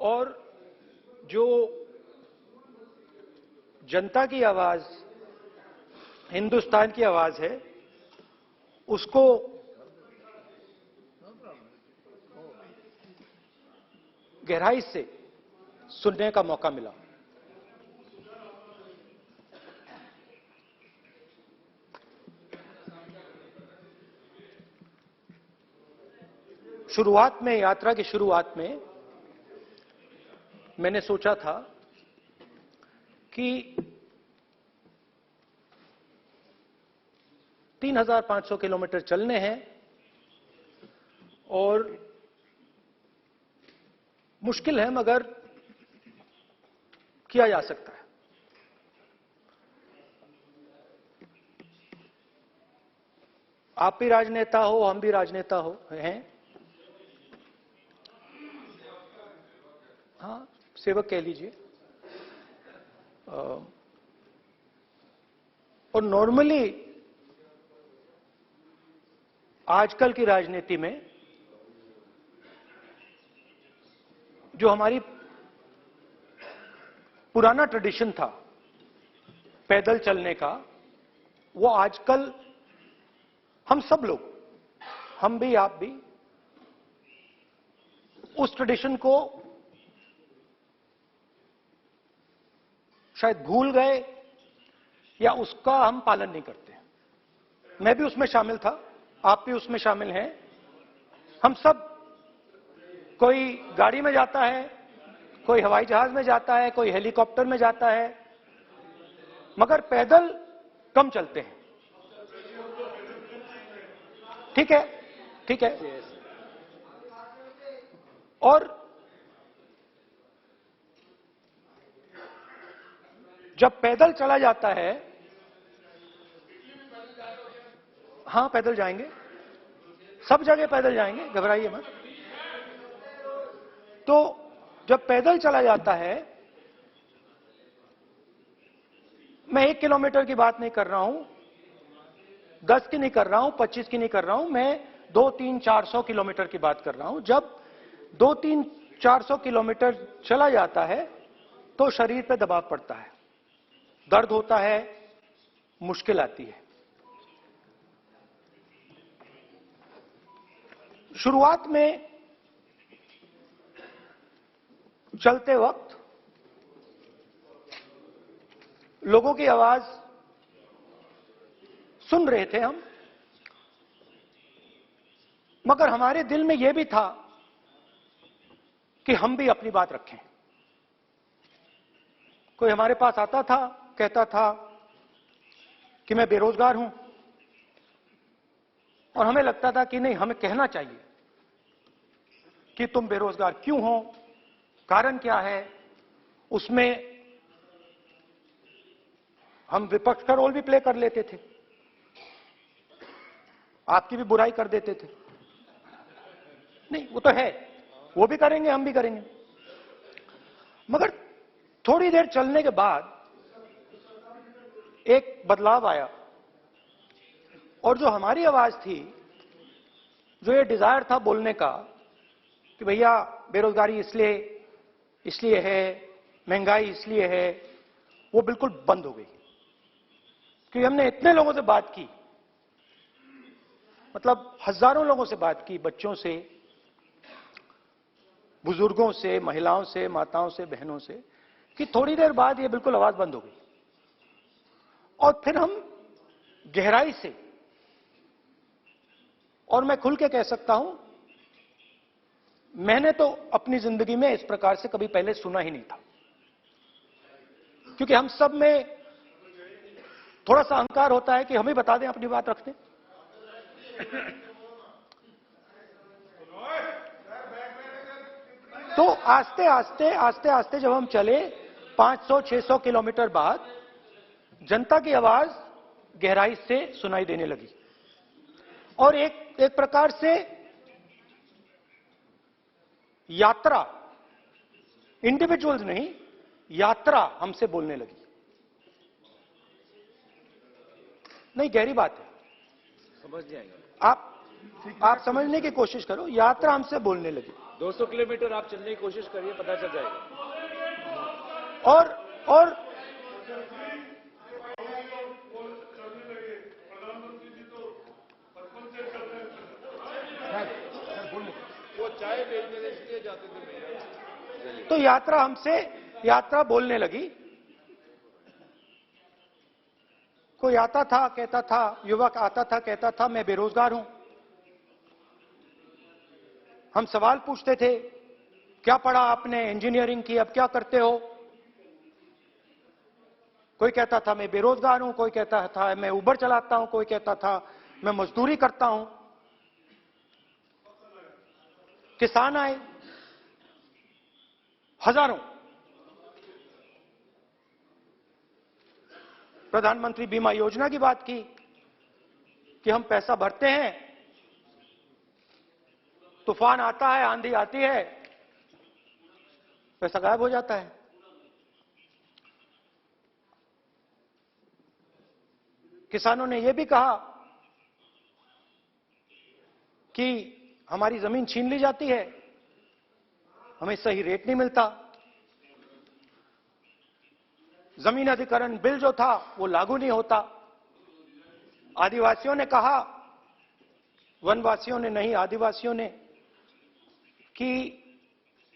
और जो जनता की आवाज, हिंदुस्तान की आवाज है, उसको गहराई से सुनने का मौका मिला। शुरुआत में, यात्रा की शुरुआत में मैंने सोचा था कि 3,500 किलोमीटर चलने हैं और मुश्किल है मगर किया जा सकता है। आप भी राजनेता हो, हम भी राजनेता हैं। हाँ, सेवक कह लीजिए। और नॉर्मली आजकल की राजनीति में जो हमारी पुराना ट्रेडिशन था पैदल चलने का, वो आजकल हम सब लोग, हम भी आप भी, उस ट्रेडिशन को शायद भूल गए या उसका हम पालन नहीं करते। मैं भी उसमें शामिल था, आप भी उसमें शामिल हैं। हम सब, कोई गाड़ी में जाता है, कोई हवाई जहाज में जाता है, कोई हेलीकॉप्टर में जाता है, मगर पैदल कम चलते हैं। ठीक है, ठीक है। और जब पैदल चला जाता है, हाँ पैदल जाएंगे, सब जगह पैदल जाएंगे, घबराइए मत। तो जब पैदल चला जाता है, मैं 1 किलोमीटर की बात नहीं कर रहा हूं, 10 की नहीं कर रहा हूं, 25 की नहीं कर रहा हूं, मैं 200-300-400 किलोमीटर की बात कर रहा हूं। जब 200-300-400 किलोमीटर चला जाता है तो शरीर पे दबाव पड़ता है, दर्द होता है, मुश्किल आती है। शुरुआत में चलते वक्त लोगों की आवाज सुन रहे थे हम, मगर हमारे दिल में यह भी था कि हम भी अपनी बात रखें। कोई हमारे पास आता था, कहता था कि मैं बेरोजगार हूं, और हमें लगता था कि नहीं, हमें कहना चाहिए कि तुम बेरोजगार क्यों हो, कारण क्या है। उसमें हम विपक्ष का रोल भी प्ले कर लेते थे, आपकी भी बुराई कर देते थे। नहीं, वो तो है, वो भी करेंगे, हम भी करेंगे। मगर थोड़ी देर चलने के बाद एक बदलाव आया, और जो हमारी आवाज थी, जो ये डिजायर था बोलने का कि भैया बेरोजगारी इसलिए है, महंगाई इसलिए है, वो बिल्कुल बंद हो गई। क्योंकि हमने इतने लोगों से बात की, मतलब हजारों लोगों से बात की, बच्चों से, बुजुर्गों से, महिलाओं से, माताओं से, बहनों से, कि थोड़ी देर बाद ये बिल्कुल आवाज बंद हो गई। और फिर हम गहराई से, और मैं खुल के कह सकता हूं, मैंने तो अपनी जिंदगी में इस प्रकार से कभी पहले सुना ही नहीं था। क्योंकि हम सब में थोड़ा सा अहंकार होता है कि हम ही बता दें, अपनी बात रख दें। तो आस्ते आस्ते जब हम चले 500-600 किलोमीटर बाद, जनता की आवाज गहराई से सुनाई देने लगी, और एक प्रकार से यात्रा, इंडिविजुअल्स नहीं, यात्रा हमसे बोलने लगी। नहीं, गहरी बात है, समझ जाएगा आप। आप समझने की कोशिश करो, यात्रा हमसे बोलने लगी। 200 किलोमीटर आप चलने की कोशिश करिए, पता चल जाएगा। और वो चाय बेचने के लिए जाते थे। तो यात्रा बोलने लगी। कोई आता था, कहता था, युवक आता था, कहता था मैं बेरोजगार हूं। हम सवाल पूछते थे, क्या पढ़ा आपने? इंजीनियरिंग की, अब क्या करते हो? कोई कहता था मैं बेरोजगार हूं, कोई कहता था मैं उबर चलाता हूं, कोई कहता था मैं मजदूरी करता हूं। किसान आए हजारों। प्रधानमंत्री बीमा योजना की बात की कि हम पैसा भरते हैं, तूफान आता है, आंधी आती है, पैसा गायब हो जाता है। किसानों ने यह भी कहा कि हमारी जमीन छीन ली जाती है, हमें सही रेट नहीं मिलता। जमीन अधिग्रहण बिल जो था वो लागू नहीं होता। आदिवासियों ने कहा, वनवासियों ने नहीं, आदिवासियों ने, कि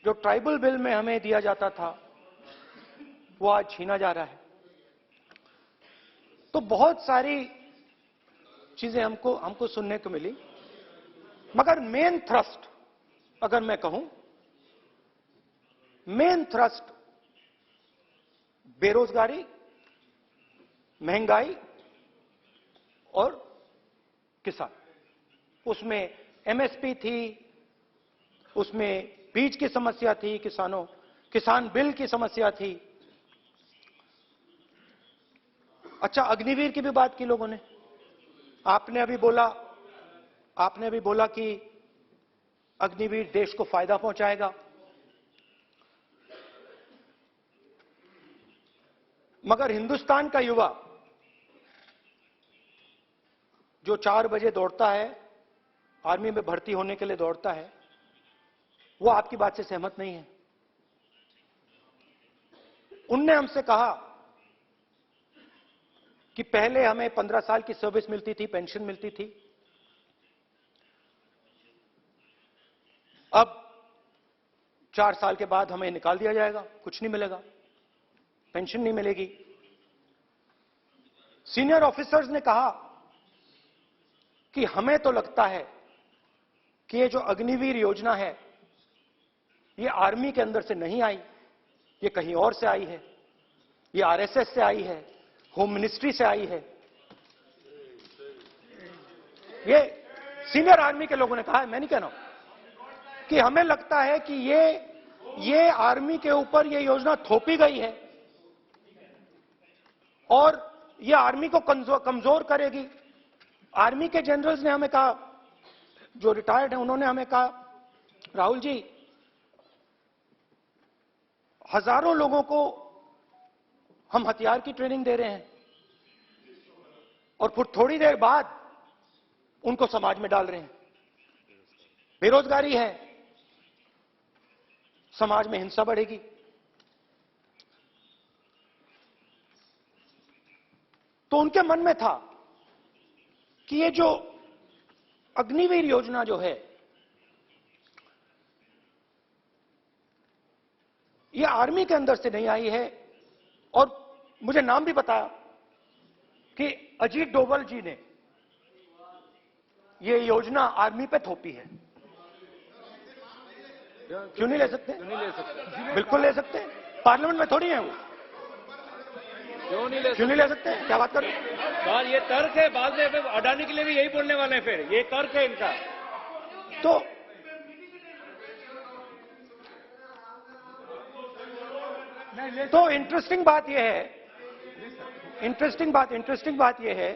जो ट्राइबल बिल में हमें दिया जाता था वो आज छीना जा रहा है। तो बहुत सारी चीजें हमको सुनने को मिली, मगर मेन थ्रस्ट अगर मैं कहूं, मेन थ्रस्ट बेरोजगारी, महंगाई और किसान। उसमें एमएसपी थी, उसमें बीज की समस्या थी, किसान बिल की समस्या थी। अच्छा, अग्निवीर की भी बात की लोगों ने। आपने अभी बोला कि अग्निवीर देश को फायदा पहुंचाएगा, मगर हिंदुस्तान का युवा जो 4 बजे दौड़ता है, आर्मी में भर्ती होने के लिए दौड़ता है, वो आपकी बात से सहमत नहीं है। उनने हमसे कहा कि पहले हमें 15 साल की सर्विस मिलती थी, पेंशन मिलती थी, अब 4 साल के बाद हमें निकाल दिया जाएगा, कुछ नहीं मिलेगा, पेंशन नहीं मिलेगी। सीनियर ऑफिसर्स ने कहा कि हमें तो लगता है कि ये जो अग्निवीर योजना है ये आर्मी के अंदर से नहीं आई, ये कहीं और से आई है, ये आरएसएस से आई है, होम मिनिस्ट्री से आई है। ये सीनियर आर्मी के लोगों ने कहा है, मैं नहीं कह रहा हूं, कि हमें लगता है कि ये आर्मी के ऊपर ये योजना थोपी गई है और ये आर्मी को कमजोर करेगी। आर्मी के जनरल्स ने हमें कहा, जो रिटायर्ड हैं, उन्होंने हमें कहा, राहुल जी, हजारों लोगों को हम हथियार की ट्रेनिंग दे रहे हैं और फिर थोड़ी देर बाद उनको समाज में डाल रहे हैं। बेरोजगारी है, समाज में हिंसा बढ़ेगी। तो उनके मन में था कि ये जो अग्निवीर योजना जो है, ये आर्मी के अंदर से नहीं आई है। और मुझे नाम भी बताया कि अजीत डोभाल जी ने ये योजना आर्मी पे थोपी है। क्यों नहीं ले सकते? क्यों नहीं ले सकते? बिल्कुल ले सकते हैं, पार्लियामेंट में थोड़ी है वो। क्यों नहीं ले सकते? क्या बात कर रहे हैं? सर, ये तर्क है, बाद में अडानी के लिए भी यही बोलने वाले हैं, फिर ये तर्क है इनका। तो इंटरेस्टिंग बात यह है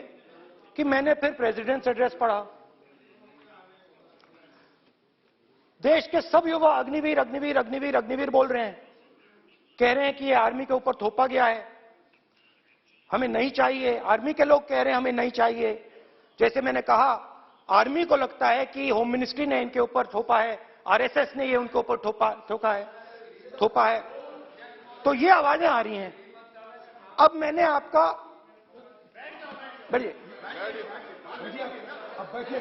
कि मैंने फिर प्रेसिडेंट्स एड्रेस पढ़ा। देश के सब युवा अग्निवीर अग्निवीर अग्निवीर अग्निवीर बोल रहे हैं, कह रहे हैं कि ये आर्मी के ऊपर थोपा गया है, हमें नहीं चाहिए। आर्मी के लोग कह रहे हैं हमें नहीं चाहिए। जैसे मैंने कहा आर्मी को लगता है कि होम मिनिस्ट्री ने इनके ऊपर थोपा है, आरएसएस ने ये उनके ऊपर थोपा है। तो ये आवाजें आ रही हैं। अब मैंने आपका बैठिए, अब बैठिए,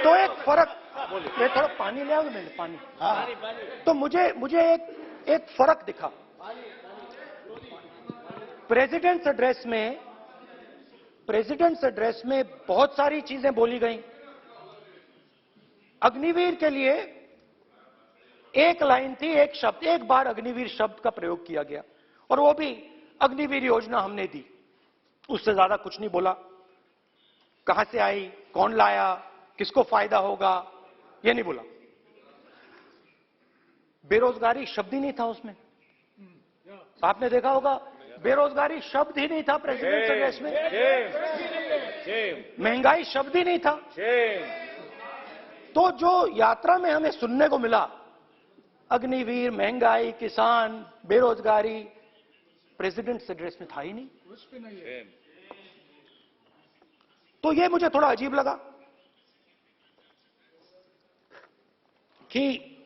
तो एक फर्क, ये थोड़ा पानी ले आओगे, मैंने पानी, तो मुझे एक फर्क दिखा। प्रेसिडेंट्स एड्रेस में बहुत सारी चीजें बोली गई। अग्निवीर के लिए एक लाइन थी, एक शब्द, एक बार अग्निवीर शब्द का प्रयोग किया गया, और वो भी अग्निवीर योजना हमने दी, उससे ज्यादा कुछ नहीं बोला। कहां से आई, कौन लाया, किसको फायदा होगा, ये नहीं बोला। बेरोजगारी शब्द ही नहीं था उसमें। आपने देखा होगा, बेरोजगारी शब्द ही नहीं था प्रेसिडेंट एड्रेस में। महंगाई शब्द ही नहीं था। तो जो यात्रा में हमें सुनने को मिला, अग्निवीर, महंगाई, किसान, बेरोजगारी, प्रेसिडेंट एड्रेस में था ही नहीं। तो ये मुझे थोड़ा अजीब लगा कि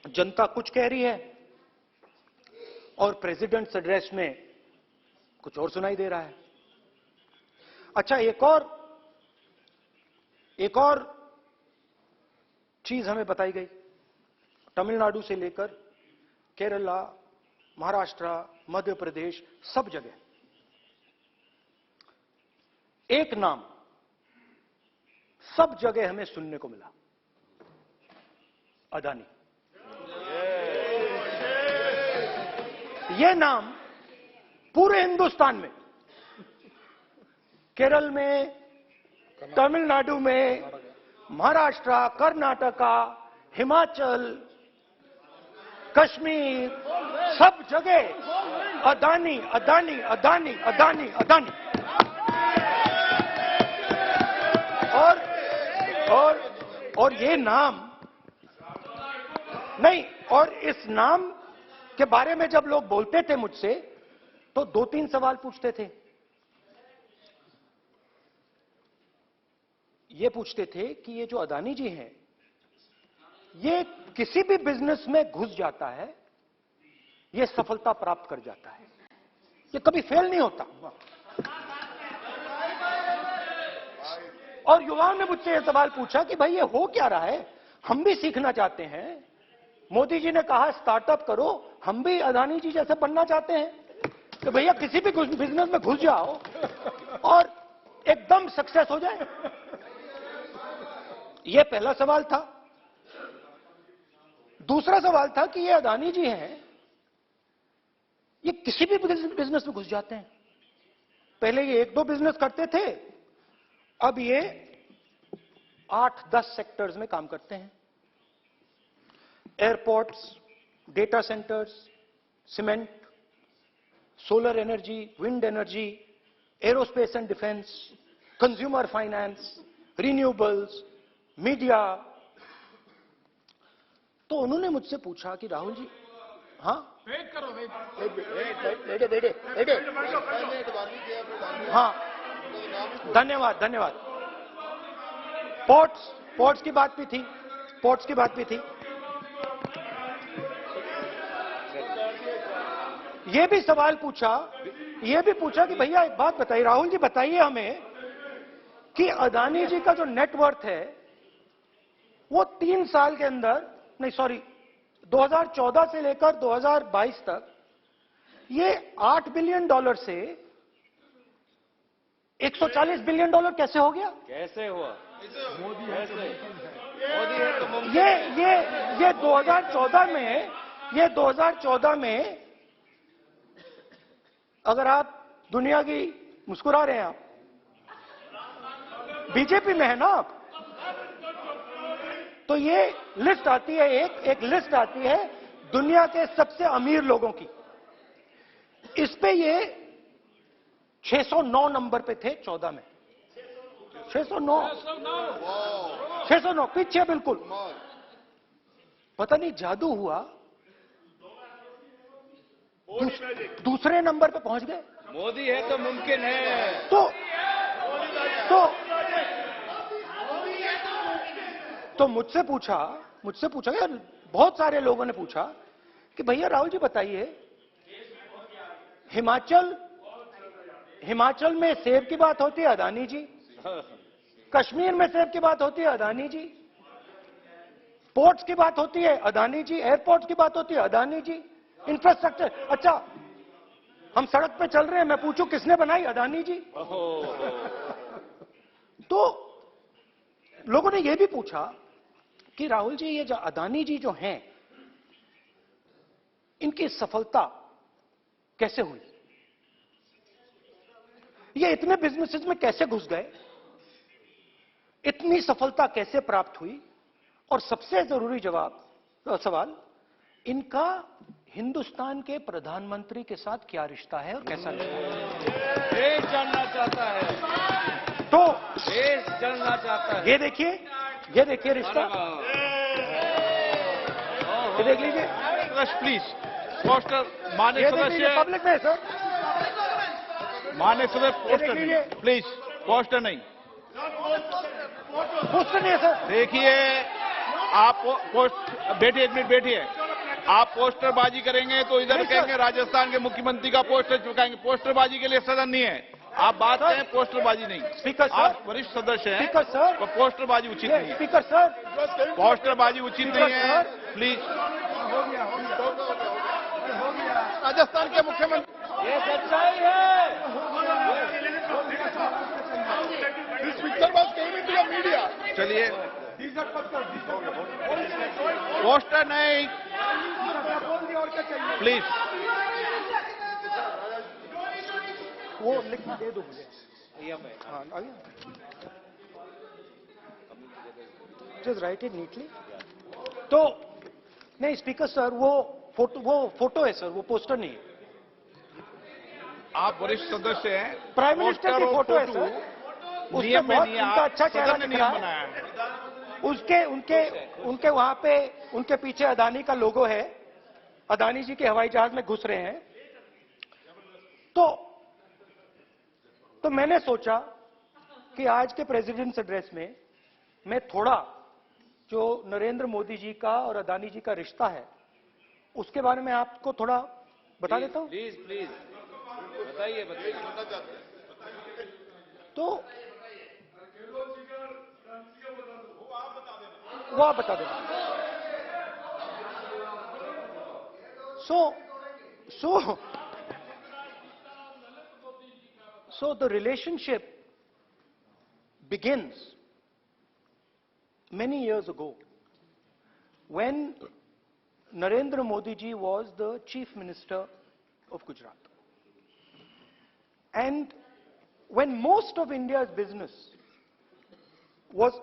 जनता कुछ कह रही है और प्रेसिडेंट एड्रेस में कुछ और सुनाई दे रहा है। अच्छा, एक और चीज हमें बताई गई। तमिलनाडु से लेकर केरला, महाराष्ट्र, मध्य प्रदेश, सब जगह एक नाम सब जगह हमें सुनने को मिला, अदानी। यह नाम पूरे हिंदुस्तान में, केरल में, तमिलनाडु में, महाराष्ट्र, कर्नाटका, हिमाचल, कश्मीर, सब जगह अदानी, अदानी, अदानी, अदानी, अदानी। और ये नाम नहीं, और इस नाम के बारे में जब लोग बोलते थे मुझसे, तो 2-3 सवाल पूछते थे। ये पूछते थे कि ये जो अदानी जी हैं, ये किसी भी बिजनेस में घुस जाता है, ये सफलता प्राप्त कर जाता है, ये कभी फेल नहीं होता। और युवाओं ने मुझसे यह सवाल पूछा कि भाई ये हो क्या रहा है, हम भी सीखना चाहते हैं। मोदी जी ने कहा स्टार्टअप करो, हम भी अदानी जी जैसे बनना चाहते हैं कि भैया किसी भी बिजनेस में घुस जाओ और एकदम सक्सेस हो जाए। यह पहला सवाल था। दूसरा सवाल था कि ये अदानी जी हैं, ये किसी भी बिजनेस में घुस जाते हैं। पहले ये 1-2 बिजनेस करते थे, अब ये 8-10 सेक्टर्स में काम करते हैं। Airports, data centres, cement, solar energy, wind energy, aerospace and defence, consumer finance, renewables, media. तो उन्होंने मुझसे पूछा कि राहुल जी, हाँ बेटे, हाँ, धन्यवाद। पोर्ट्स की बात भी थी। ये भी सवाल पूछा, कि भैया एक बात बताइए, राहुल जी बताइए हमें कि अदानी जी का जो नेटवर्थ है वो 3 साल के अंदर, नहीं सॉरी, 2014 से लेकर 2022 तक ये $8 बिलियन से $140 बिलियन कैसे हो गया? कैसे हुआ? मोदी है तो मुमकिन। ये 2014 में अगर आप दुनिया की, मुस्कुरा रहे हैं आप, बीजेपी में है ना आप, तो ये लिस्ट आती है, एक लिस्ट आती है दुनिया के सबसे अमीर लोगों की। इस पे ये 609 नंबर पे थे 14 में। 609 609 पीछे बिल्कुल। पता नहीं जादू हुआ, दूसरे नंबर पे पहुंच गए। मोदी है तो मुमकिन है। तो मुझसे पूछा यार, बहुत सारे लोगों ने पूछा कि भैया राहुल जी बताइए, हिमाचल में सेब की बात होती है, अदानी जी। कश्मीर में सेब की बात होती है, अदानी जी। पोर्ट्स की बात होती है, अदानी जी। एयरपोर्ट्स की बात होती है, अदानी जी। इंफ्रास्ट्रक्चर, अच्छा हम सड़क पे चल रहे हैं, मैं पूछूं किसने बनाई, अदानी जी। तो लोगों ने यह भी पूछा कि राहुल जी, ये जो अदानी जी जो हैं, इनकी सफलता कैसे हुई, ये इतने बिजनेसेस में कैसे घुस गए, इतनी सफलता कैसे प्राप्त हुई, और सबसे जरूरी सवाल, इनका हिंदुस्तान के प्रधानमंत्री के साथ क्या रिश्ता है और कैसा रिश्ता है, देश जानना चाहता है। तो देश जानना चाहता है। ये देखिए रिश्ता, ये देख लीजिए। प्लीज पोस्टर, माननीय सदस्य, पब्लिक में सर, माननीय सदस्य पोस्टर नहीं, प्लीज पोस्टर नहीं। पोस्टर नहीं है सर। देखिए आप बैठिए, एक मिनट बैठिए। आप पोस्टरबाजी करेंगे तो इधर कहेंगे राजस्थान के मुख्यमंत्री का पोस्टर चुकाएंगे। पोस्टरबाजी के लिए सदन नहीं है। आप बात करें, पोस्टरबाजी नहीं। स्पीकर सर, आप वरिष्ठ सदस्य हैं, स्पीकर सर, तो पोस्टरबाजी उचित नहीं है। स्पीकर सर, पोस्टरबाजी उचित नहीं है, प्लीज। राजस्थान के मुख्यमंत्री, ये सच्चाई है। मीडिया, चलिए पोस्टर नहीं, प्लीज। वो लिख दे दो मुझे। हाँ, आ गया। Just right it neatly. तो नहीं स्पीकर सर, वो फोटो है सर, वो पोस्टर नहीं है। आप वरिष्ठ सदस्य हैं, प्राइम मिनिस्टर की फोटो है सर, उसमें नियम में बहुत नहीं है। उनका अच्छा चेहरा सदन ने दिख रहा नियम है। बनाया है। उनके वहां पे उनके पीछे अदानी का लोगो है, अदानी जी के हवाई जहाज में घुस रहे हैं। तो मैंने सोचा कि आज के प्रेसिडेंट्स एड्रेस में मैं थोड़ा जो नरेंद्र मोदी जी का और अदानी जी का रिश्ता है उसके बारे में आपको थोड़ा बता देता हूं। प्लीज प्लीज बताइए। तो वो आप बता देना। So the relationship begins many years ago when Narendra Modi ji was the Chief Minister of Gujarat. And when most of India's business was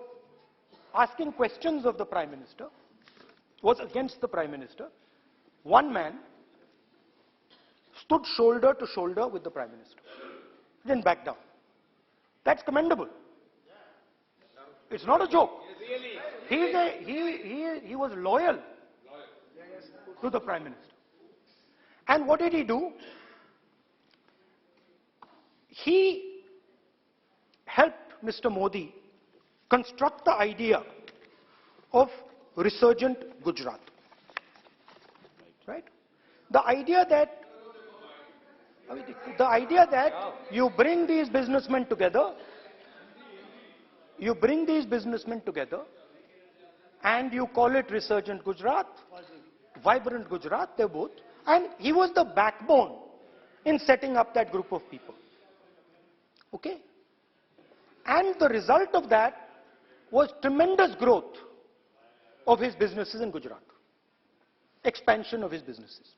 asking questions of the Prime Minister, was against the Prime Minister, one man stood shoulder to shoulder with the Prime Minister. Didn't back down. That's commendable. It's not a joke. He was loyal to the Prime Minister. And what did he do? He helped Mr. Modi construct the idea of resurgent Gujarat. Right? The idea that you bring these businessmen together, and you call it resurgent Gujarat, vibrant Gujarat, they're both. And he was the backbone in setting up that group of people. Okay? And the result of that was tremendous growth of his businesses in Gujarat. Expansion of his businesses.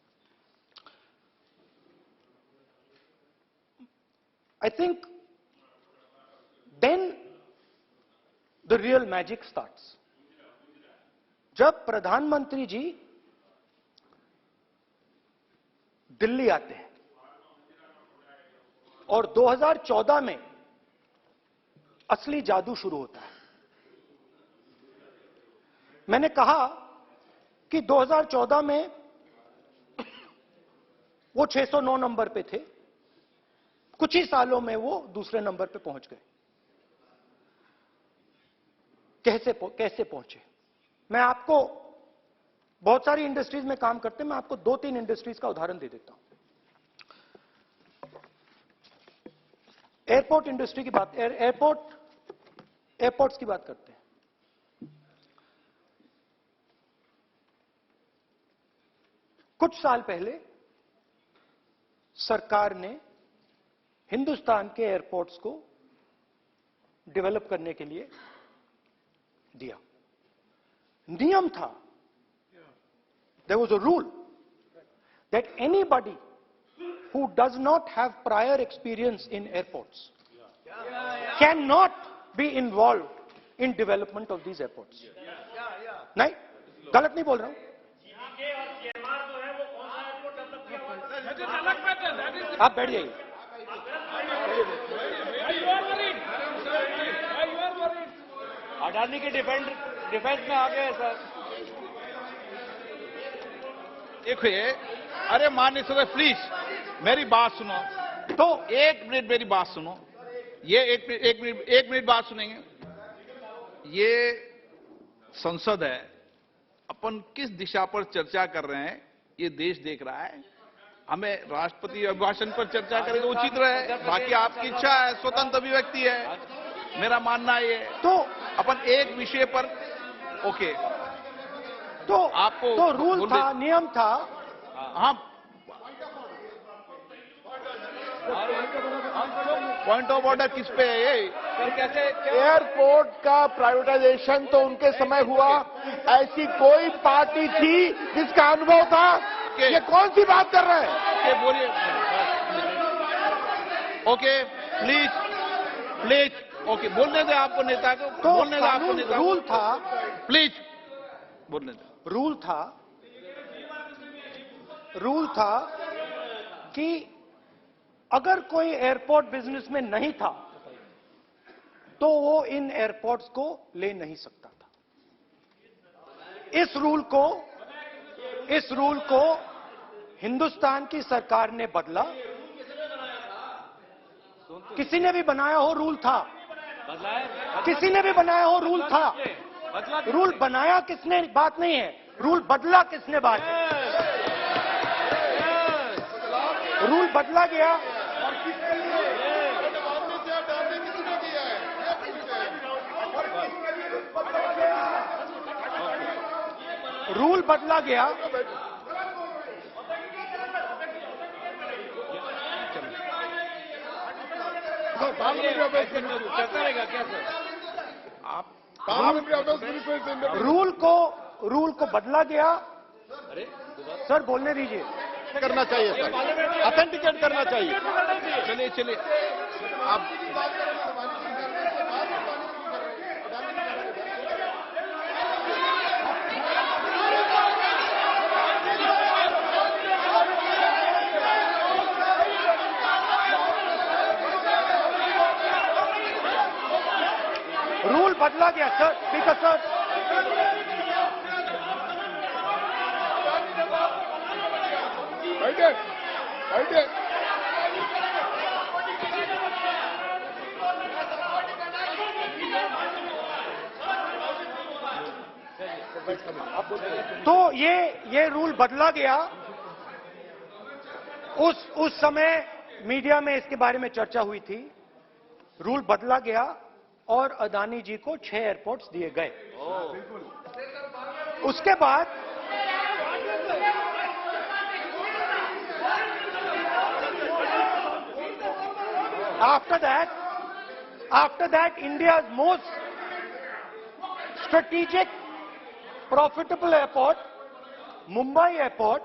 I think then the real magic starts. जब प्रधानमंत्री जी दिल्ली आते हैं और 2014 में असली जादू शुरू होता है। मैंने कहा कि 2014 में वो 609 नंबर पे थे, कुछ ही सालों में वो दूसरे नंबर पे पहुंच गए। कैसे पहुंचे? मैं आपको, बहुत सारी इंडस्ट्रीज में काम करते हैं, मैं आपको 2-3 इंडस्ट्रीज का उदाहरण दे देता हूं। एयरपोर्ट इंडस्ट्री की बात, एयरपोर्ट्स की बात करते हैं। कुछ साल पहले सरकार ने हिंदुस्तान के एयरपोर्ट्स को डेवलप करने के लिए दिया। नियम था, there was a rule that anybody who does not have prior experience in airports cannot be involved in development of these airports. नहीं, गलत नहीं बोल रहा हूं। आप बैठ जाइए। अडानी के डिफेंस में आ गए सर। देखिए, अरे माननीय सदस्य प्लीज मेरी बात सुनो। तो 1 मिनट मेरी बात सुनो। ये एक मिनट बात सुनेंगे। ये संसद है, अपन किस दिशा पर चर्चा कर रहे हैं ये देश देख रहा है। हमें राष्ट्रपति अभिभाषण पर चर्चा करें तो उचित रहे, बाकी आपकी इच्छा है, स्वतंत्र अभिव्यक्ति है। मेरा मानना ये तो अपन एक विषय पर ओके, तो आपको तो रूल था, नियम था। हाँ, पॉइंट ऑफ ऑर्डर किस पे है ये? कैसे एयरपोर्ट का प्राइवेटाइजेशन तो उनके समय हुआ, ऐसी कोई पार्टी थी जिसका अनुभव था? ये कौन सी बात कर रहे हैं? बोलिए। ओके प्लीज ओके, बोलने दे आपको नेता को, तो बोलने दे आपको नेता को। रूल था, प्लीज बोलने दे। रूल था कि अगर कोई एयरपोर्ट बिजनेस में नहीं था तो वो इन एयरपोर्ट्स को ले नहीं सकता था। इस रूल को हिंदुस्तान की सरकार ने बदला। किसी ने भी बनाया हो, रूल था। किसी ने भी बनाया हो, रूल था। रूल बनाया किसने बात नहीं है, रूल बदला किसने बात है। रूल बदला गया। रूल बदला गया। चलता रहेगा क्या सर? रूल को बदला गया। सर बोलने दीजिए। करना चाहिए सर, ऑथेंटिकेट करना चाहिए। चलिए आप रूल बदला गया सर, स्पीकर सर। बैठे। तो ये रूल बदला गया। उस समय मीडिया में इसके बारे में चर्चा हुई थी। रूल बदला गया और अदानी जी को 6 एयरपोर्ट्स दिए गए। उसके बाद after that India's most strategic profitable airport, Mumbai Airport,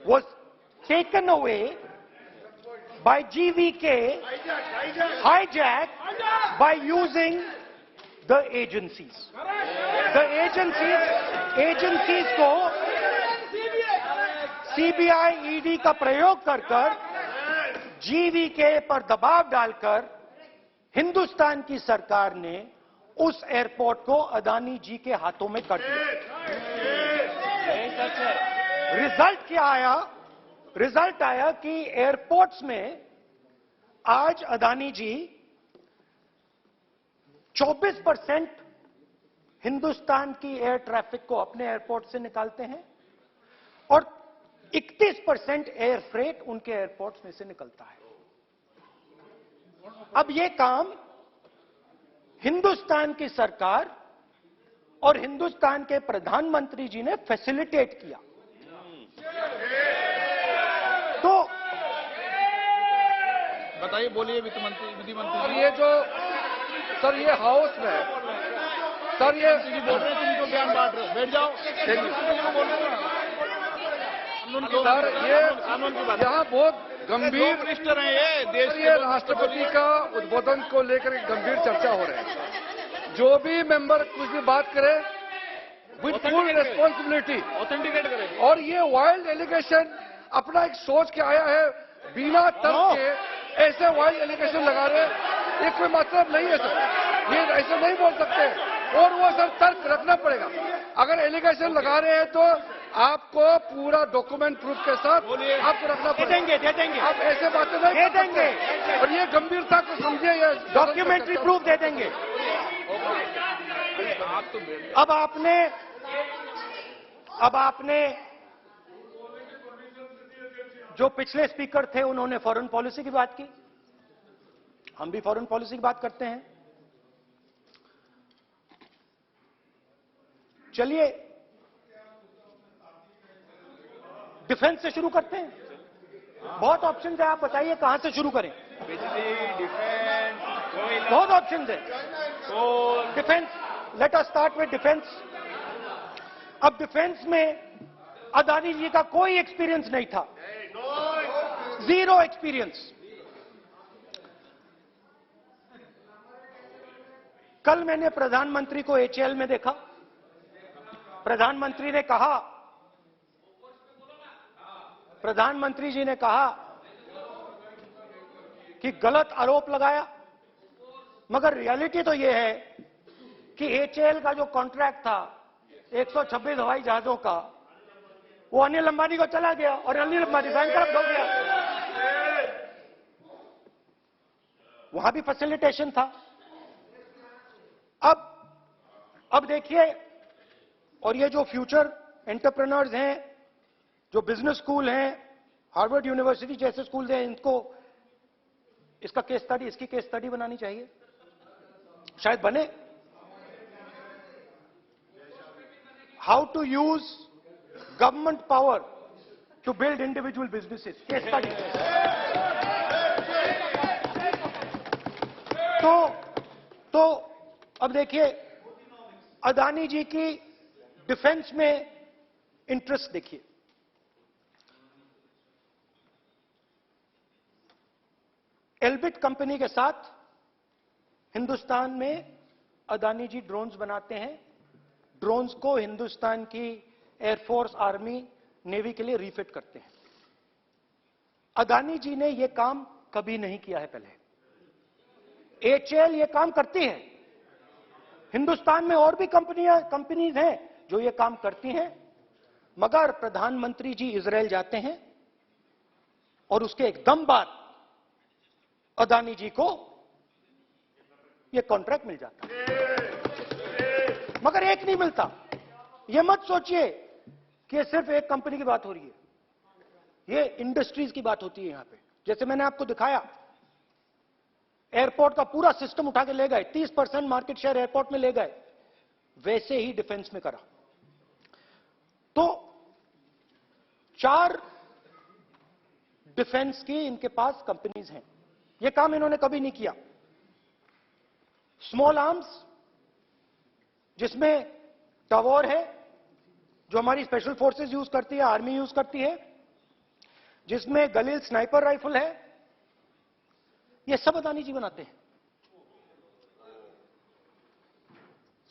was taken away by GVK, hijacked by using the agencies. The agencies को CBI, ED का प्रयोग कर GVK पर दबाव डालकर हिंदुस्तान की सरकार ने उस एयरपोर्ट को अदानी जी के हाथों में कर दिया। रिजल्ट क्या आया? रिजल्ट आया कि एयरपोर्ट्स में आज अदानी जी 24% हिंदुस्तान की एयर ट्रैफिक को अपने एयरपोर्ट से निकालते हैं और 31% एयर फ्रेट उनके एयरपोर्ट्स में से निकलता है। अब यह काम हिंदुस्तान की सरकार और हिंदुस्तान के प्रधानमंत्री जी ने फैसिलिटेट किया। तो बताइए, बोलिए विधि मंत्री। और ये जो सर ये हाउस में सर ये बोल रहे हैं, तुम तो ज्ञान बांट रहे हो, बैठ जाओ। सर ये यहाँ बहुत गंभीर मिनिस्टर हैं ये देश ये राष्ट्रपति का उद्बोधन को लेकर एक गंभीर चर्चा हो रही है। जो भी मेंबर कुछ भी बात करे विद फुल रिस्पॉन्सिबिलिटी ऑथेंटिकेट करें। और ये वाइल्ड एलिगेशन अपना एक सोच के आया है, बिना तर्क के ऐसे वाइल्ड एलिगेशन लगा रहे, ये कोई मतलब नहीं है सर, ये ऐसे नहीं बोल सकते। और वो सर तर्क रखना पड़ेगा। अगर एलिगेशन लगा रहे हैं तो आपको पूरा डॉक्यूमेंट प्रूफ के साथ आपको रखना पड़ेगा। दे देंगे आप ऐसे बातें नहीं दे कर सकते। देंगे। और ये गंभीरता को समझिए, ये डॉक्यूमेंट्री प्रूफ दे देंगे। अब आपने जो पिछले स्पीकर थे उन्होंने फॉरेन पॉलिसी की बात की, हम भी फॉरेन पॉलिसी की बात करते हैं। चलिए डिफेंस से शुरू करते हैं। बहुत ऑप्शन है, आप बताइए कहां से शुरू करें। बिजली, डिफेंस, कोयला, बहुत ऑप्शन है। Defence, let us start with defence. अब डिफेंस में अदानी जी का कोई एक्सपीरियंस नहीं था, जीरो एक्सपीरियंस। कल मैंने प्रधानमंत्री को एचएएल में देखा। प्रधानमंत्री जी ने कहा कि गलत आरोप लगाया, मगर रियलिटी तो यह है कि एचएएल का जो कॉन्ट्रैक्ट था 126 हवाई जहाजों का, वो अनिल अंबानी को चला गया और अनिल अंबानी बैंकरप्ट हो गया। वहां भी फैसिलिटेशन था। अब देखिए, और ये जो फ्यूचर एंटरप्रेन्योर्स हैं, जो बिजनेस स्कूल हैं, हार्वर्ड यूनिवर्सिटी जैसे स्कूल हैं, इसकी केस स्टडी बनानी चाहिए, शायद बने। How to use government power to build individual businesses, case study. तो अब देखिए, अदानी जी की डिफेंस में इंटरेस्ट देखिए। एल्बिट कंपनी के साथ हिंदुस्तान में अदानी जी ड्रोन्स बनाते हैं। ड्रोन्स को हिंदुस्तान की एयरफोर्स, आर्मी, नेवी के लिए रीफिट करते हैं। अदानी जी ने यह काम कभी नहीं किया है पहले। एचएएल यह काम करती है। हिंदुस्तान में और भी कंपनीज हैं जो ये काम करती हैं, मगर प्रधानमंत्री जी इजराइल जाते हैं और उसके एकदम बाद अदानी जी को ये कॉन्ट्रैक्ट मिल जाता है, मगर एक नहीं मिलता। ये मत सोचिए कि ये सिर्फ एक कंपनी की बात हो रही है, ये इंडस्ट्रीज की बात होती है यहां पे। जैसे मैंने आपको दिखाया, एयरपोर्ट का पूरा सिस्टम उठा के ले गए, 30% मार्केट शेयर एयरपोर्ट में ले गए, वैसे ही डिफेंस में करा। तो 4 डिफेंस की इनके पास कंपनीज हैं। यह काम इन्होंने कभी नहीं किया। स्मॉल आर्म्स, जिसमें टवॉर है जो हमारी स्पेशल फोर्सेस यूज करती है, आर्मी यूज करती है, जिसमें गलील स्नाइपर राइफल है, ये सब अदानी जी बनाते हैं।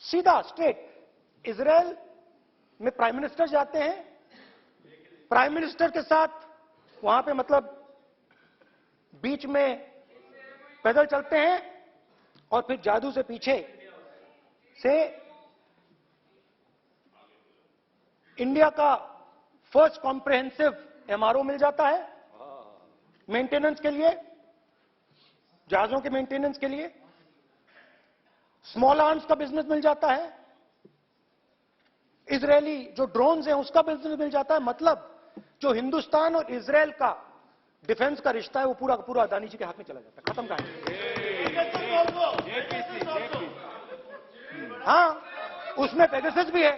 सीधा स्ट्रेट इजराइल में प्राइम मिनिस्टर जाते हैं, प्राइम मिनिस्टर के साथ वहां पे मतलब बीच में पैदल चलते हैं और फिर जादू से पीछे से इंडिया का फर्स्ट कॉम्प्रिहेंसिव एमआरओ मिल जाता है मेंटेनेंस के लिए, जहाजों के मेंटेनेंस के लिए। स्मॉल आर्म्स का बिजनेस मिल जाता है, इजरायली जो ड्रोन्स हैं उसका बिजनेस मिल जाता है। मतलब जो हिंदुस्तान और इजरायल का डिफेंस का रिश्ता है वो पूरा का पूरा अदानी जी के हाथ में चला जाता है, खत्म कहानी। हाँ, उसमें पेगासस भी है,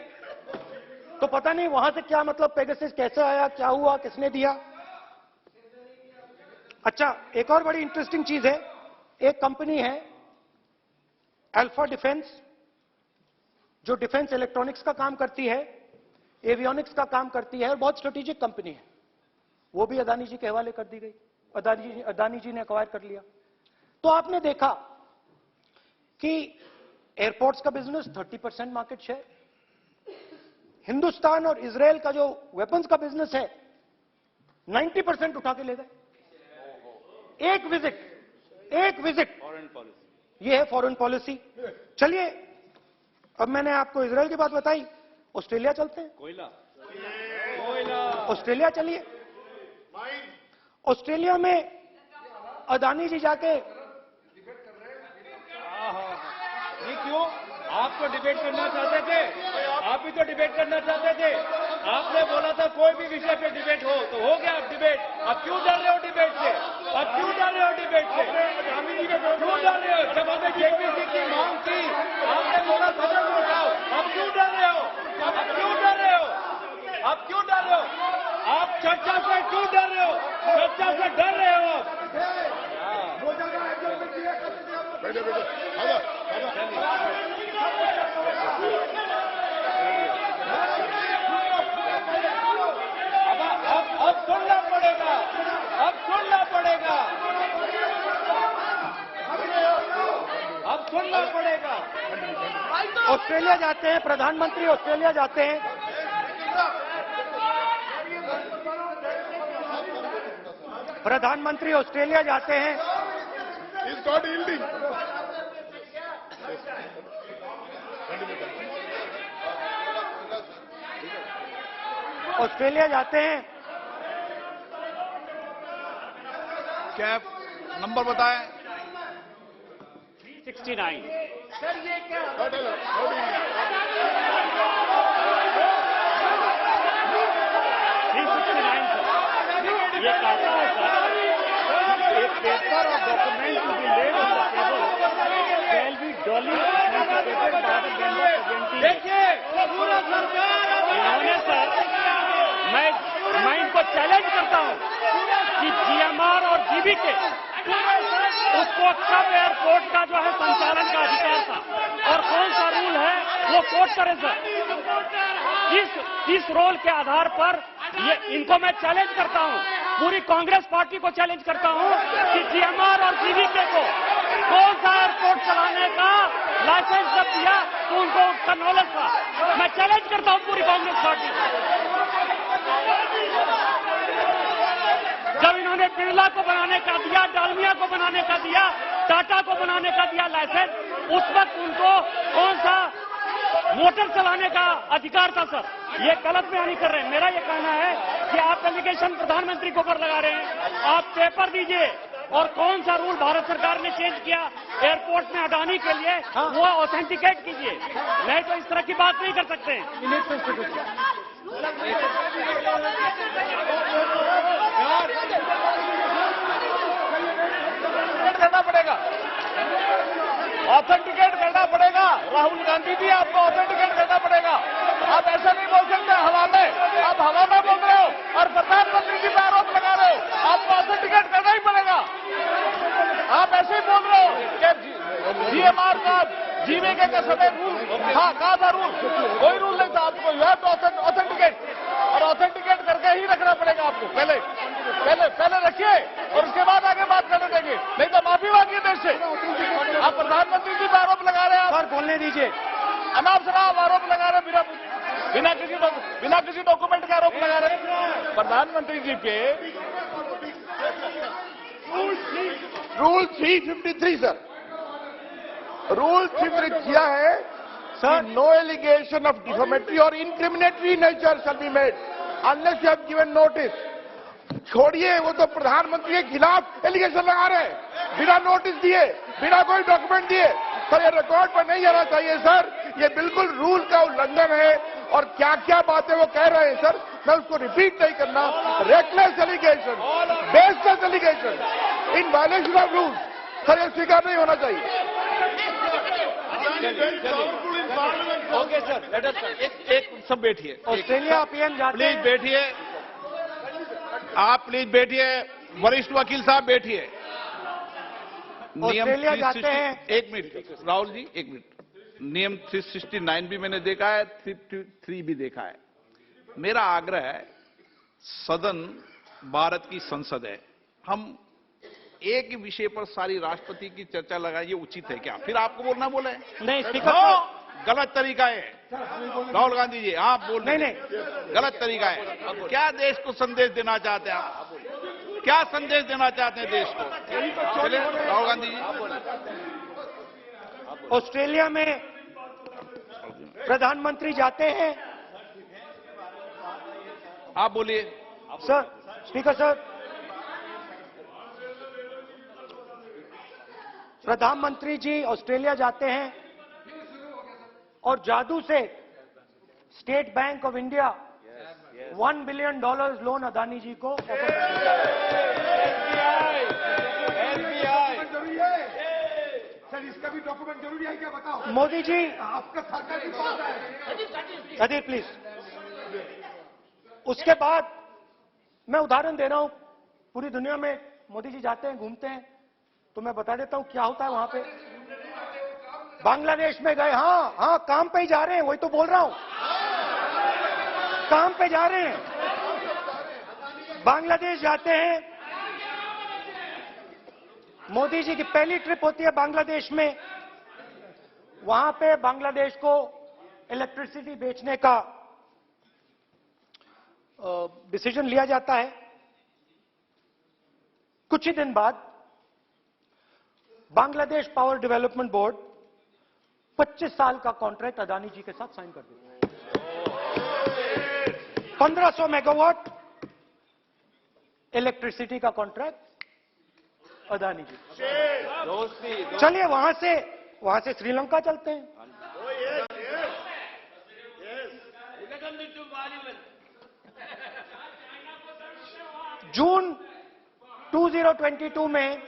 तो पता नहीं वहां से क्या मतलब पेगासस कैसे आया, क्या हुआ, किसने दिया। अच्छा, एक और बड़ी इंटरेस्टिंग चीज है, एक कंपनी है अल्फा डिफेंस, जो डिफेंस इलेक्ट्रॉनिक्स का काम करती है, एवियोनिक्स का काम करती है, और बहुत स्ट्रेटेजिक कंपनी है। वो भी अदानी जी के हवाले कर दी गई, अदानी जी ने एक्वायर कर लिया। तो आपने देखा कि एयरपोर्ट्स का बिजनेस 30% मार्केट शेयर, हिंदुस्तान और इजरायल का जो वेपन्स का बिजनेस है 90% उठा के ले गए। एक विजिट फॉरेन पॉलिसी, ये है फॉरेन पॉलिसी। चलिए, अब मैंने आपको इजरायल की बात बताई, ऑस्ट्रेलिया चलते हैं। कोयला, ऑस्ट्रेलिया चलिए। ऑस्ट्रेलिया में अदानी जी जाके, ये क्यों? आप तो डिबेट करना चाहते थे, आप भी तो डिबेट करना चाहते थे। आपने बोला था कोई भी विषय पे डिबेट हो तो हो गया अब डिबेट। अब क्यों डर रहे हो डिबेट से? अब क्यों डर रहे हो डिबेट से? क्यों डर रहे हो? जब हमने जेपीसी की मांग की, आपने बोला सदन में उठाओ। अब क्यों डर रहे हो? अब क्यों डर रहे हो? अब क्यों डर रहे हो? आप चर्चा से क्यों डर रहे हो? चर्चा से डर रहे हो आप। अब सुनना पड़ेगा, अब सुनना पड़ेगा, अब सुनना पड़ेगा। ऑस्ट्रेलिया जाते हैं, प्रधानमंत्री ऑस्ट्रेलिया जाते हैं। प्रधानमंत्री ऑस्ट्रेलिया जाते हैं, ऑस्ट्रेलिया जाते हैं। कैब नंबर बताएं। 369। सर ये क्या 369 सर, ये कहता है सर, एक पेपर और document to be laid on the table shall be duly authenticated by the member presenting. देखिए पूरा सरकार इन्होंने सर, मैं इनको चैलेंज करता हूं कि जीएमआर और जीबीके उसको कब एयरपोर्ट का जो है संचालन का अधिकार था और कौन सा रूल है वो कोट करे सर। किस रोल के आधार पर ये इनको मैं चैलेंज करता हूं, पूरी कांग्रेस पार्टी को चैलेंज करता हूं कि जीएमआर और जीबीके को कौन सा एयरपोर्ट चलाने का लाइसेंस जब दिया तो उनको उसका नॉलेज था। मैं चैलेंज करता हूं पूरी कांग्रेस पार्टी को। जब इन्होंने बिरला को बनाने का दिया, डालमिया को बनाने का दिया, टाटा को बनाने का दिया लाइसेंस, उस वक्त उनको कौन सा मोटर चलाने का अधिकार था सर? ये गलत बयानी कर रहे हैं। मेरा ये कहना है कि आप एलिगेशन प्रधानमंत्री को ऊपर लगा रहे हैं, आप पेपर दीजिए और कौन सा रूल भारत सरकार ने चेंज किया एयरपोर्ट में अडानी के लिए वो ऑथेंटिकेट कीजिए, नहीं तो इस तरह की बात नहीं कर सकते हैं। करना पड़ेगा, ऑथेंटिकेट करना पड़ेगा। राहुल गांधी जी, आपको ऑथेंटिकेट करना पड़ेगा। आप ऐसा नहीं बोल सकते हवा में, आप हवा में बोल रहे हो और प्रधानमंत्री जी पर आरोप लगा रहे हो। आपको ऑथेंटिकेट करना ही पड़ेगा। आप ऐसे ही बोल रहे हो कि जीएमआर का, जीवीके का समय रूल हाँ कहा था, रूल कोई रूल नहीं था। आपको यू हैव टू ऑथेंटिकेट, और ऑथेंटिकेट करके ही रखना पड़ेगा आपको। पहले रखिए और उसके बाद आगे बात करने देंगे, नहीं तो माफी मांगिए देश से। आप प्रधानमंत्री जी पर आरोप लगा रहे हैं। सर बोलने दीजिए। अनाप शनाप आरोप लगा रहे हैं, बिना किसी डॉक्यूमेंट के आरोप लगा रहे हैं प्रधानमंत्री जी पे। रूल 353 सर, रूल 353 किया है Sir. no allegation of defamatory or incriminatory nature shall be made unless you have given notice. छोड़िए, वो तो प्रधानमंत्री के खिलाफ एलिगेशन लगा रहे हैं बिना नोटिस दिए, बिना कोई डॉक्यूमेंट दिए। सर, ये रिकॉर्ड पर नहीं आना चाहिए सर, ये बिल्कुल रूल का उल्लंघन है। और क्या क्या बातें वो कह रहे हैं सर, मैं उसको रिपीट नहीं करना। Reckless allegation, baseless allegation, in violation of rules, sir ये स्वीकार नहीं होना चाहिए। ओके सर, लेट अस एक सब बैठिए। ऑस्ट्रेलिया पीएम जाते प्लीज हैं। बैठिए, आप प्लीज बैठिए। वरिष्ठ वकील साहब बैठिए। ऑस्ट्रेलिया जाते हैं। एक मिनट राहुल जी, एक मिनट। नियम 369 भी मैंने देखा है, 333 भी देखा है। मेरा आग्रह है, सदन भारत की संसद है, हम एक ही विषय पर सारी राष्ट्रपति की चर्चा लगाए, ये उचित है क्या? फिर आपको बोलना बोले नहीं, स्पीकर गलत तरीका है। राहुल गांधी जी, आप बोल नहीं, गलत तरीका है। क्या देश को संदेश देना चाहते हैं आप? क्या संदेश देना चाहते हैं देश को? चलिए राहुल गांधी जी। ऑस्ट्रेलिया में प्रधानमंत्री जाते हैं। आप बोलिए सर, स्पीकर सर, प्रधानमंत्री जी ऑस्ट्रेलिया जाते हैं और जादू से State Bank of India $1 billion loan Adani ji को ऑफर कर देता है। सर, इसका भी डॉक्यूमेंट जरूरी है क्या, बताओ? मोदी जी, आपका सरकार की बात है। अधीर प्लीज। उसके बाद मैं उदाहरण दे रहा हूं, पूरी दुनिया में मोदी जी जाते हैं, घूमते हैं, तो मैं बता देता हूं क्या होता है वहां पे। बांग्लादेश में गए, हाँ काम पे ही जा रहे हैं, वही तो बोल रहा हूं, काम पे जा रहे हैं। बांग्लादेश जाते हैं, मोदी जी की पहली ट्रिप होती है बांग्लादेश में। वहां पे बांग्लादेश को इलेक्ट्रिसिटी बेचने का डिसीजन लिया जाता है। कुछ ही दिन बाद बांग्लादेश पावर डेवलपमेंट बोर्ड 25 साल का कॉन्ट्रैक्ट अदानी जी के साथ साइन कर देता है। 1500 मेगावाट इलेक्ट्रिसिटी का कॉन्ट्रैक्ट अदानी जी। चलिए वहां से श्रीलंका चलते हैं। जून 2022 में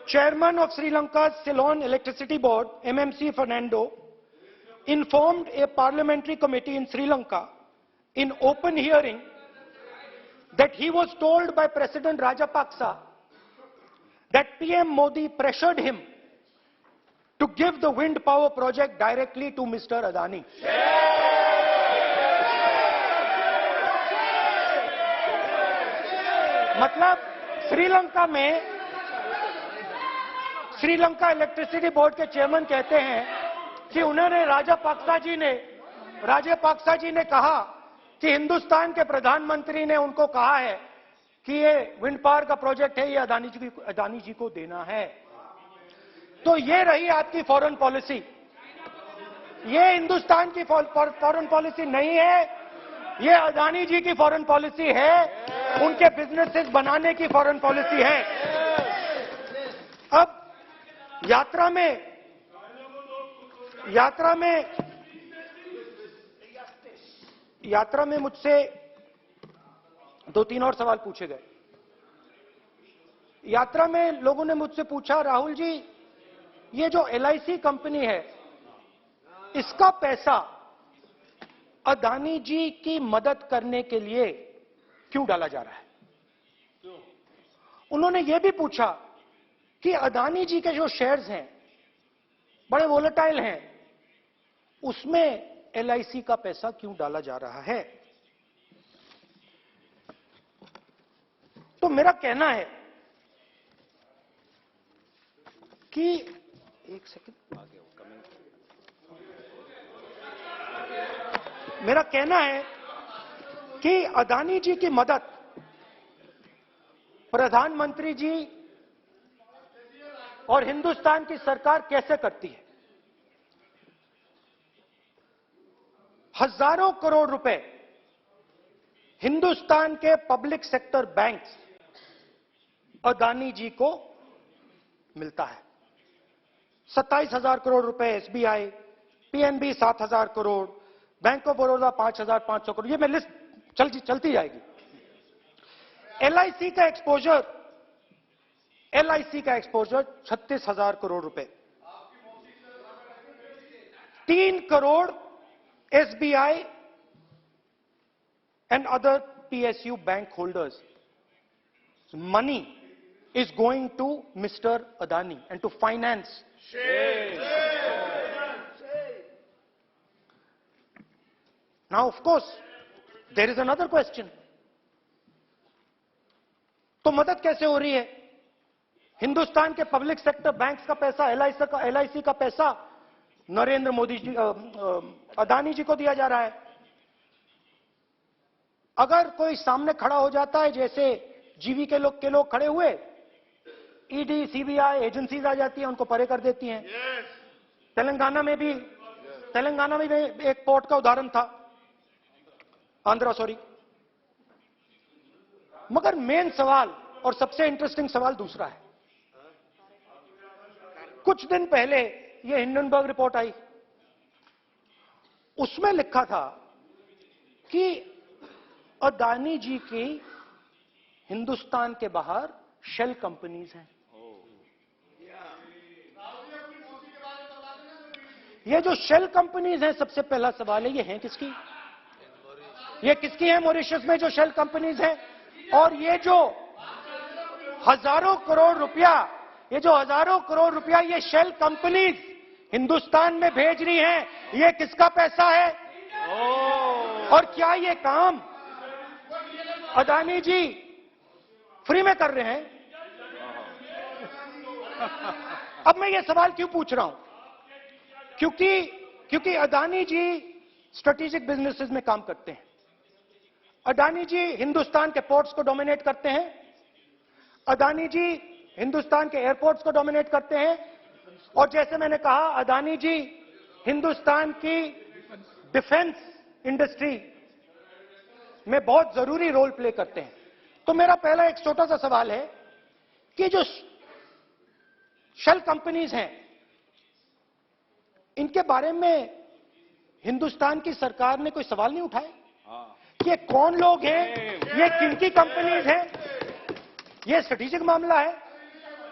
Chairman of Sri Lanka's Ceylon Electricity Board, MMC Fernando, informed a parliamentary committee in Sri Lanka in open hearing that he was told by President Rajapaksa that PM Modi pressured him to give the wind power project directly to Mr. Adani. मतलब Sri Lanka electricity board के chairman कहते हैं कि उन्होंने राजापाक्सा जी ने कहा कि हिंदुस्तान के प्रधानमंत्री ने उनको कहा है कि ये विंड पावर का प्रोजेक्ट है, ये अदानी जी को देना है। तो ये रही आपकी फॉरेन पॉलिसी। ये हिंदुस्तान की फॉरेन पॉलिसी नहीं है, ये अदानी जी की फॉरेन पॉलिसी है, उनके बिजनेसेस बनाने की फॉरेन पॉलिसी है। अब यात्रा में मुझसे 2-3 और सवाल पूछे गए। यात्रा में लोगों ने मुझसे पूछा, राहुल जी ये जो LIC कंपनी है, इसका पैसा अदानी जी की मदद करने के लिए क्यों डाला जा रहा है? उन्होंने यह भी पूछा कि अदानी जी के जो शेयर्स हैं बड़े वोलेटाइल हैं, उसमें LIC का पैसा क्यों डाला जा रहा है? तो मेरा कहना है कि एक सेकंड, मेरा कहना है कि अदानी जी की मदद प्रधानमंत्री जी और हिंदुस्तान की सरकार कैसे करती है? हजारों करोड़ रुपए हिंदुस्तान के public sector banks Adani ji को मिलता है। 27,000 करोड़ रुपए SBI, PNB 7,000 crore, bank of Baroda 5,500 crore, ये मैं लिस्ट चलती जाएगी। एलआईसी का एक्सपोजर 36,000 करोड़ रुपए, 3 crore SBI and other PSU bank holders. Money is going to Mr. Adani and to finance. Now, of course, there is another question. तो मदद कैसे हो रही है? हिंदुस्तान के पब्लिक सेक्टर बैंक्स का पैसा, एलआईसी का पैसा नरेंद्र मोदी जी, अदानी जी को दिया जा रहा है। अगर कोई सामने खड़ा हो जाता है, जैसे जीवी के लोग खड़े हुए, ईडी, सीबीआई एजेंसीज आ जाती हैं, उनको परे कर देती हैं। तेलंगाना में भी एक पोर्ट का उदाहरण था, आंध्रा, सॉरी। मगर मेन सवाल और सबसे इंटरेस्टिंग सवाल दूसरा है। कुछ दिन पहले ये हिंडनबर्ग रिपोर्ट आई, उसमें लिखा था कि अदानी जी की हिंदुस्तान के बाहर शेल कंपनीज हैं। ये जो शेल कंपनीज हैं, सबसे पहला सवाल है, ये हैं किसकी? ये किसकी हैं मॉरिशस में जो शेल कंपनीज हैं? और ये जो हजारों करोड़ रुपया ये शेल कंपनीज हिंदुस्तान में भेज रही हैं, ये किसका पैसा है? और क्या ये काम अदानी जी फ्री में कर रहे हैं? अब मैं ये सवाल क्यों पूछ रहा हूं? क्योंकि अदानी जी स्ट्रेटेजिक बिजनेसेस में काम करते हैं। अदानी जी हिंदुस्तान के पोर्ट्स को डोमिनेट करते हैं। अदानी जी हिंदुस्तान के एयरपोर्ट्स को डोमिनेट करते हैं। और जैसे मैंने कहा, अदानी जी हिंदुस्तान की डिफेंस इंडस्ट्री में बहुत जरूरी रोल प्ले करते हैं। तो मेरा पहला एक छोटा सा सवाल है कि जो शेल कंपनीज हैं, इनके बारे में हिंदुस्तान की सरकार ने कोई सवाल नहीं उठाया? ये कौन लोग हैं? ये किनकी कंपनीज हैं? ये स्ट्रेटेजिक मामला है,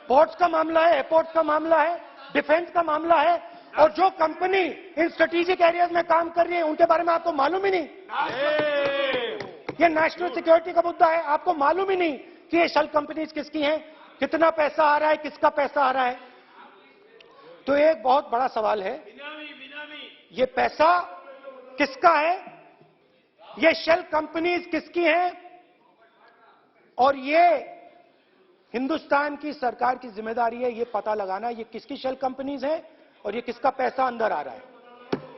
पोर्ट्स का मामला है, एयरपोर्ट्स का मामला है, डिफेंस का मामला है। और जो कंपनी इन स्ट्रेटेजिक एरियाज में काम कर रही है, उनके बारे में आपको मालूम ही नहीं। ये नेशनल सिक्योरिटी का मुद्दा है, आपको मालूम ही नहीं कि ये शेल कंपनीज किसकी हैं, कितना पैसा आ रहा है, किसका पैसा आ रहा है। तो एक बहुत बड़ा सवाल है, ये पैसा किसका है? ये शेल कंपनीज किसकी हैं? और ये हिंदुस्तान की सरकार की जिम्मेदारी है ये पता लगाना ये किसकी शेल कंपनीज है और ये किसका पैसा अंदर आ रहा है।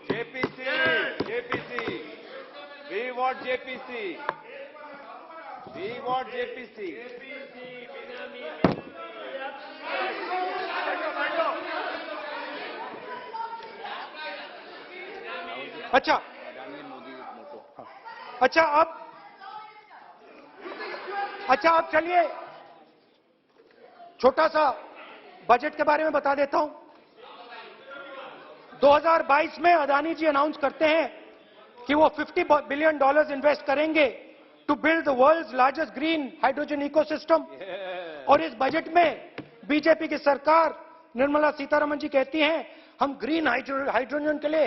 JPC, we want JPC. अच्छा, अब चलिए छोटा सा बजट के बारे में बता देता हूं। 2022 में अदानी जी अनाउंस करते हैं कि वो $50 बिलियन इन्वेस्ट करेंगे to build the world's largest green hydrogen ecosystem. और इस बजट में बीजेपी की सरकार निर्मला सीतारमण जी कहती हैं हम ग्रीन हाइड्रोजन के लिए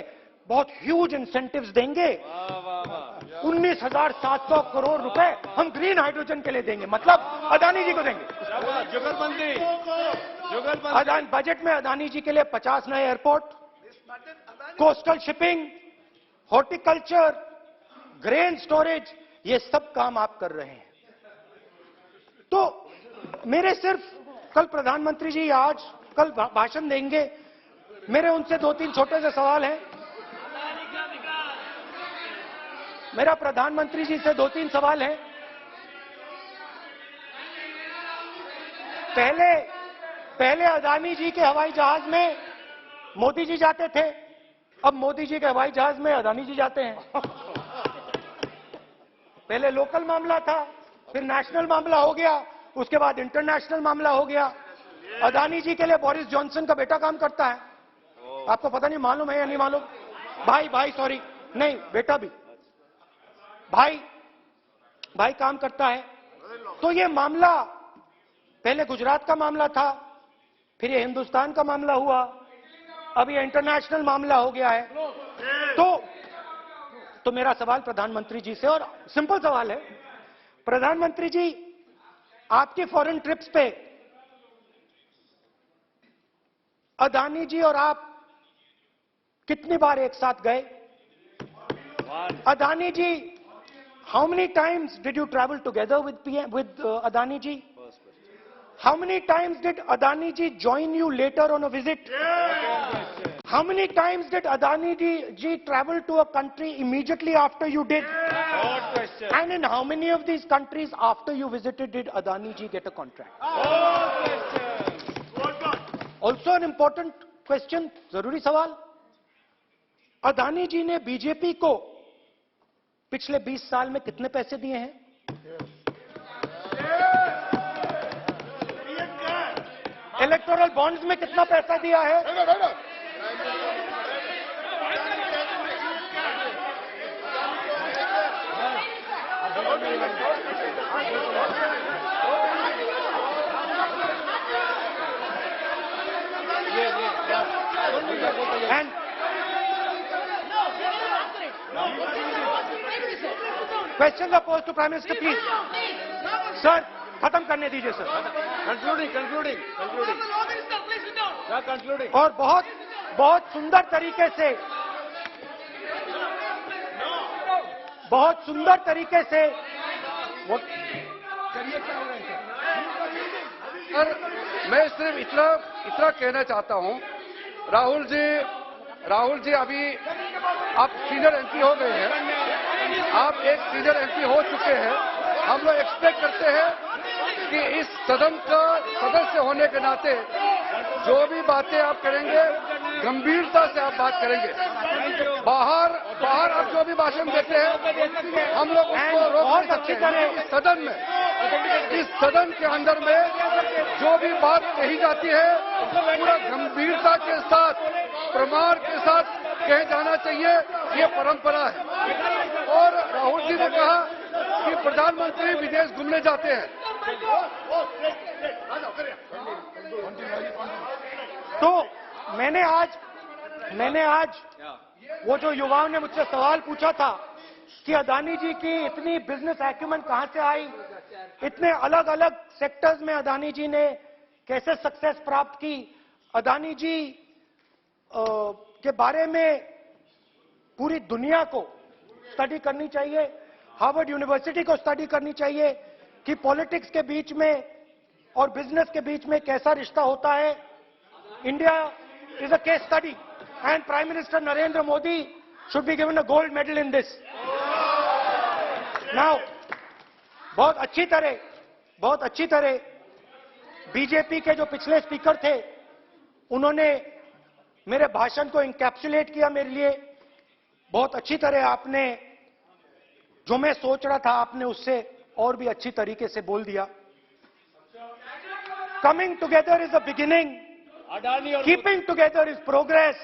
बहुत ह्यूज इंसेंटिव्स देंगे। 19,700 करोड़ रुपए हम ग्रीन हाइड्रोजन के लिए देंगे, मतलब अदानी जी को देंगे। जुगलबंदी बजट में अदानी जी के लिए 50 नए airport, coastal shipping, horticulture, grain storage, ये सब काम आप कर रहे हैं। तो मेरे सिर्फ कल प्रधानमंत्री जी कल भाषण देंगे, मेरे उनसे 2-3 छोटे से सवाल हैं। मेरा प्रधानमंत्री जी से 2-3 सवाल हैं। पहले अदानी जी के हवाई जहाज में मोदी जी जाते थे, अब मोदी जी के हवाई जहाज में अदानी जी जाते हैं। पहले लोकल मामला था, फिर नेशनल मामला हो गया, उसके बाद इंटरनेशनल मामला हो गया। अदानी जी के लिए बोरिस जॉनसन का बेटा काम करता है, आपको पता नहीं, मालूम है या नहीं मालूम? भाई सॉरी, नहीं बेटा भी, भाई काम करता है। तो ये मामला पहले गुजरात का मामला था, फिर ये हिंदुस्तान का मामला हुआ, अब ये इंटरनेशनल मामला हो गया है। तो मेरा सवाल प्रधानमंत्री जी से, और सिंपल सवाल है, प्रधानमंत्री जी आपकी फॉरेन ट्रिप्स पे अदानी जी और आप कितनी बार एक साथ गए? Adani ji, how many times did you travel together with Adani ji? How many times did Adani ji join you later on a visit? How many times did Adani ji travel to a country immediately after you did? And in how many of these countries after you visited did Adani ji get a contract? Also an important question, जरूरी सवाल, अदानी जी ने BJP को पिछले 20 साल में कितने पैसे दिए हैं? इलेक्टोरल बॉन्ड्स में कितना पैसा दिया है? And questions are posed to Prime Minister, please. Sir, खत्म करने दीजिए सर। कंक्लूडिंग। और बहुत सुंदर तरीके से सर, मैं सिर्फ इतना कहना चाहता हूं, राहुल जी अभी आप सीनियर एमपी हो गए हैं, आप एक सीनियर एमपी हो चुके हैं। हम लोग एक्सपेक्ट करते हैं कि इस सदन का सदस्य होने के नाते जो भी बातें आप करेंगे गंभीरता से आप बात करेंगे। बाहर आप जो भी भाषण देते हैं हम लोग उसको रोक नहीं सकते हैं। इस सदन के अंदर में जो भी बात कही जाती है पूरा गंभीरता के साथ, प्रमाण के साथ कहे जाना चाहिए, ये परंपरा है। और राहुल जी ने कहा कि प्रधानमंत्री विदेश घूमने जाते हैं। तो मैंने आज वो जो युवाओं ने मुझसे सवाल पूछा था कि अदानी जी की इतनी बिजनेस एक्यूमेंट कहां से आई, इतने अलग अलग सेक्टर्स में अदानी जी ने कैसे सक्सेस प्राप्त की, अदानी जी के बारे में पूरी दुनिया को स्टडी करनी चाहिए, हार्वर्ड यूनिवर्सिटी को स्टडी करनी चाहिए कि पॉलिटिक्स के बीच में और बिजनेस के बीच में कैसा रिश्ता होता है। India is a case study and prime minister Narendra Modi should be given a gold medal in this. Now बहुत अच्छी तरह बीजेपी के जो पिछले स्पीकर थे उन्होंने मेरे भाषण को इंकैप्सुलेट किया मेरे लिए बहुत अच्छी तरह। आपने जो मैं सोच रहा था आपने उससे और भी अच्छी तरीके से बोल दिया। Coming together is a beginning, keeping together is progress,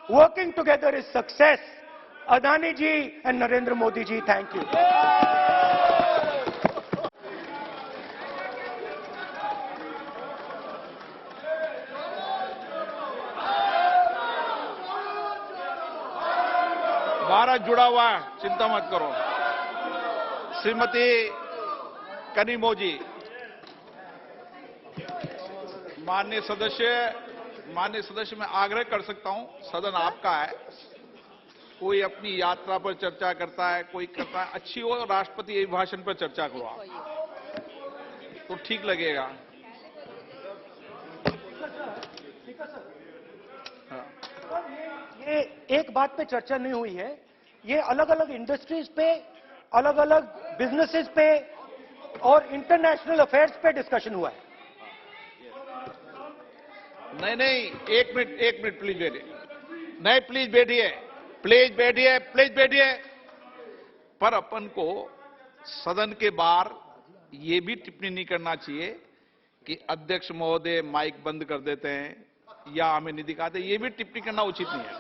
working together is success. Adani ji and Narendra Modi ji, thank you. Bharat जुड़ा हुआ है, चिंता मत करो। श्रीमती कनिमोझी, माननीय सदस्य मैं आग्रह कर सकता हूं, सदन आपका है, कोई अपनी यात्रा पर चर्चा करता है, कोई करता है, अच्छी हो राष्ट्रपति अभिभाषण पर चर्चा करो आप, तो ठीक लगेगा। ये एक बात पे चर्चा नहीं हुई है, ये अलग अलग इंडस्ट्रीज पे, अलग अलग बिजनेसेस पे और इंटरनेशनल अफेयर्स पे डिस्कशन हुआ है। नहीं, एक मिनट प्लीज मेरे। नहीं, प्लीज बैठिए, प्लीज बैठिए, प्लीज बैठिए। पर अपन को सदन के बाहर ये भी टिप्पणी नहीं करना चाहिए कि अध्यक्ष महोदय माइक बंद कर देते हैं या हमें नहीं दिखाते, ये भी टिप्पणी करना उचित नहीं है,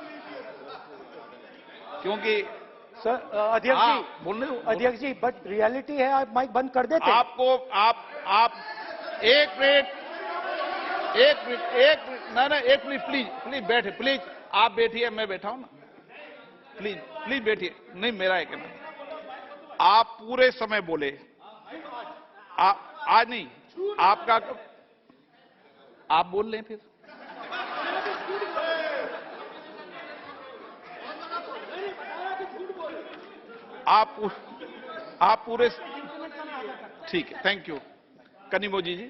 क्योंकि सर अध्यक्ष हाँ, जी, बोलने दो। अध्यक्ष जी, बट रियलिटी है आप माइक बंद कर देते हैं। आपको आप एक मिनट, ना एक मिनट, प्लीज बैठे, प्लीज आप बैठिए, मैं बैठा हूं ना, प्लीज बैठिए। नहीं, मेरा है कहना, आप पूरे समय बोले, आज नहीं, आपका आप बोल लें फिर। आप पूरे, ठीक है, थैंक यू। कनिमोझी जी।